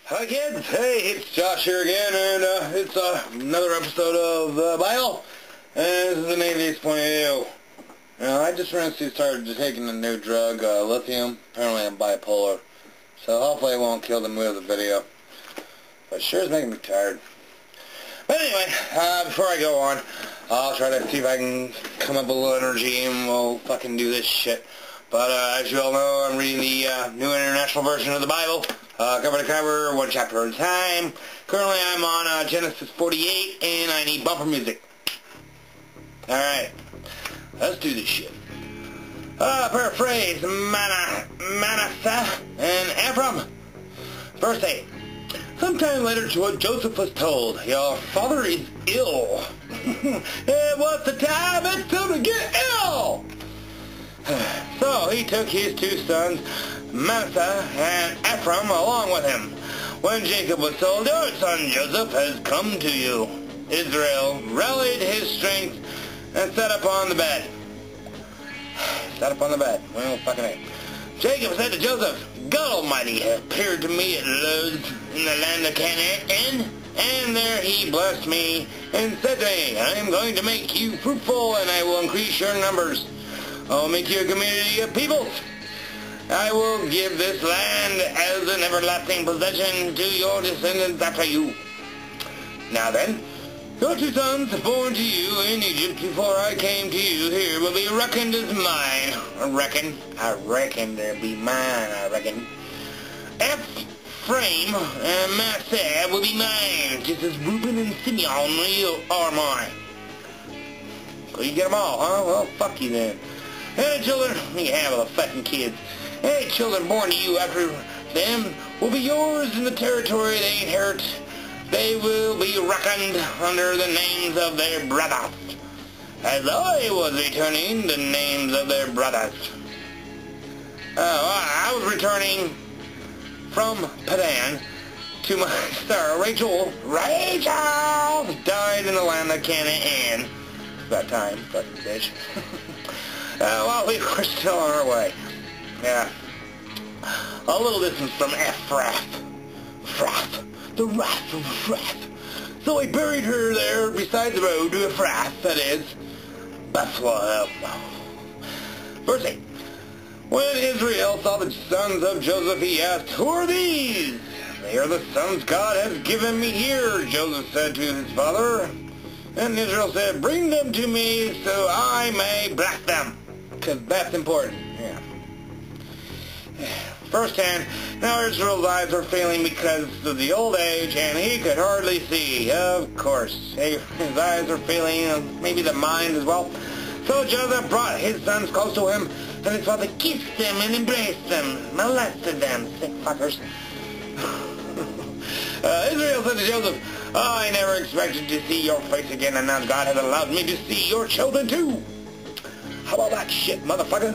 Hi kids, hey, it's Josh here again, and it's another episode of the Bible, and this is an atheist point of view. Now, I just recently started taking a new drug, lithium. Apparently I'm bipolar, so hopefully it won't kill the mood of the video, but it sure is making me tired. But anyway, before I go on, I'll try to see if I can come up with a little energy and we'll fucking do this shit. But as you all know, I'm reading the New International Version of the Bible, cover to cover, one chapter at a time. Currently I'm on Genesis 48, and I need bumper music. Alright, let's do this shit. Paraphrase, Manasseh and Ephraim. Verse 8. Sometime later, Joseph was told, "Your father is ill." "It was the time it's time to get ill." So he took his two sons, Manasseh and Ephraim, along with him. When Jacob was told, "Your son Joseph has come to you," Israel rallied his strength and sat up on the bed. Well, fucking A. Jacob said to Joseph, "God Almighty appeared to me at Luz in the land of Canaan, and there he blessed me and said to me, I am going to make you fruitful, and I will increase your numbers. I will make you a community of peoples. I will give this land as an everlasting possession to your descendants after you. Now then, your two sons born to you in Egypt before I came to you here will be reckoned as mine." I reckon they'll be mine, I reckon. "Ephraim and Manasseh will be mine, just as Reuben and Simeon are mine." So you get them all, huh? Well, fuck you then. "Any children," you have all the fucking kids, "any children born to you after them will be yours in the territory they inherit. They will be reckoned under the names of their brothers, as I was returning the names of their brothers." I was returning from Padan to my star. Rachel died in the land of Canaan. It's that time, fucking bitch. While we were still on our way. Yeah. A little distance from the wrath of Ephrath. So I buried her there beside the road to Ephrath, that is, Bethlehem. Verse 8. When Israel saw the sons of Joseph, he asked, "Who are these?" "They are the sons God has given me here," Joseph said to his father. And Israel said, "Bring them to me so I may bless them." Because that's important. Yeah. Verse 10. Now Israel's eyes were failing because of the old age, and he could hardly see. Of course, his eyes were failing, maybe the mind as well. So Joseph brought his sons close to him, and his father kissed them and embraced them, molested them, sick fuckers. Israel said to Joseph, "I never expected to see your face again, and now God has allowed me to see your children too." How about that shit, motherfucker?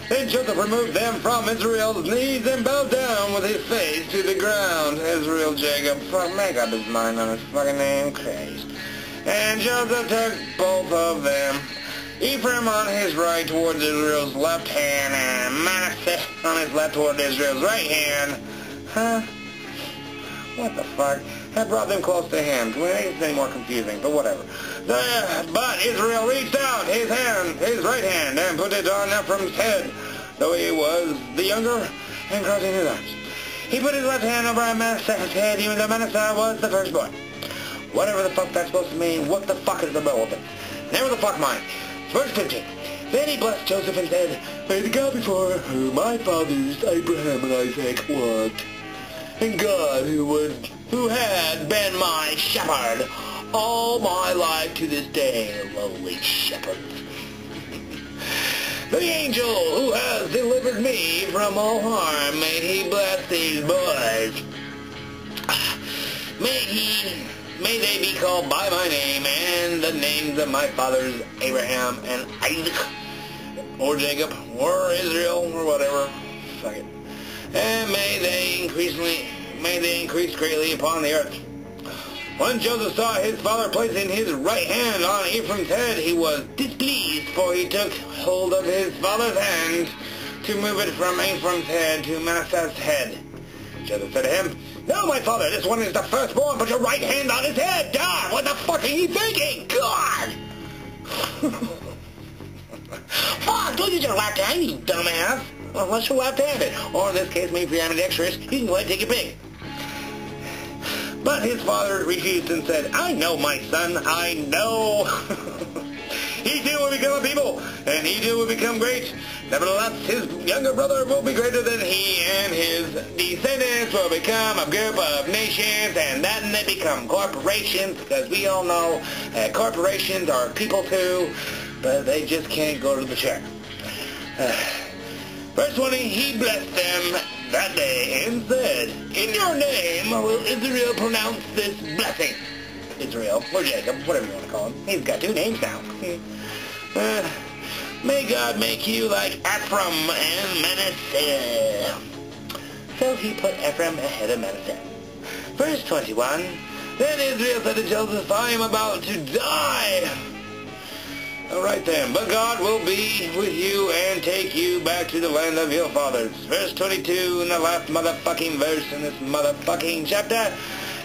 Then Joseph removed them from Israel's knees and bowed down with his face to the ground. Jacob, make up his mind on his fucking name, Christ. And Joseph took both of them, Ephraim on his right towards Israel's left hand, and Manasseh on his left toward Israel's right hand. Huh? What the fuck? That brought them close to him. Well, it ain't any more confusing, but whatever. But Israel reached out his right hand, and put it on Ephraim's head, though he was the younger, and crossing his arms. He put his left hand over Manasseh's head, even though Manasseh was the firstborn. Whatever the fuck that's supposed to mean, what the fuck is the relevance? Never the fuck mind. Verse 15. Then he blessed Joseph and said, "May the God before whom my fathers Abraham and Isaac walked, and God who had been my shepherd all my life to this day, lowly shepherd, the angel who has delivered me from all harm, may he bless these boys. May they be called by my name and the names of my fathers Abraham and Isaac, or Jacob, or Israel, or whatever. Fuck it. And may they increase greatly upon the earth." When Joseph saw his father placing his right hand on Ephraim's head, he was displeased, for he took hold of his father's hand to move it from Ephraim's head to Manasseh's head. Joseph said to him, No, my father, this one is the firstborn. Put your right hand on his head. God, what the fuck are you thinking? God! Fuck, don't use your left hand, you dumbass. Unless you're left-handed. Or in this case, maybe if you're ambidextrous, you can go ahead and take your pick. But his father refused and said, I know, my son, I know. He too will become a people, and he too will become great. Nevertheless, his younger brother will be greater than he, and his descendants will become a group of nations, and then they become corporations, because we all know that corporations are people too, but they just can't go to the chair. Verse 20, he blessed them that day and said, in your name will Israel pronounce this blessing. Israel, or Jacob, whatever you want to call him. He's got two names now. May God make you like Ephraim and Manasseh. So he put Ephraim ahead of Manasseh. Verse 21, then Israel said to Joseph, I am about to die. Alright then, but God will be with you and take you back to the land of your fathers. Verse 22 in the last motherfucking verse in this motherfucking chapter.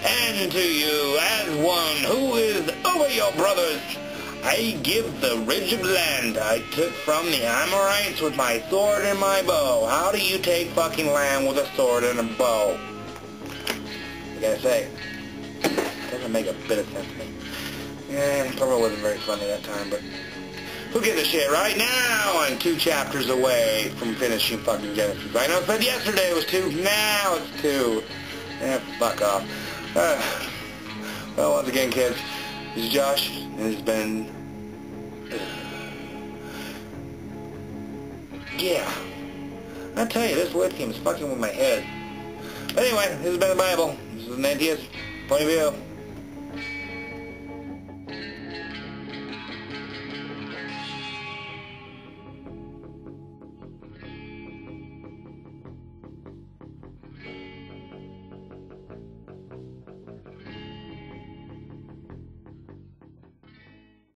And to you, as one who is over your brothers, I give the ridge of land I took from the Amorites with my sword and my bow. How do you take fucking land with a sword and a bow? I gotta say, it doesn't make a bit of sense to me. Yeah, it probably wasn't very funny that time, but who gives a shit, right? Now I'm 2 chapters away from finishing fucking Genesis. I know it said yesterday it was 2, now it's 2. Eh, fuck off. Well, once again, kids, this is Josh, and it's been... yeah. I tell you, this lithium is fucking with my head. But anyway, this has been the Bible. This is an atheist point of view.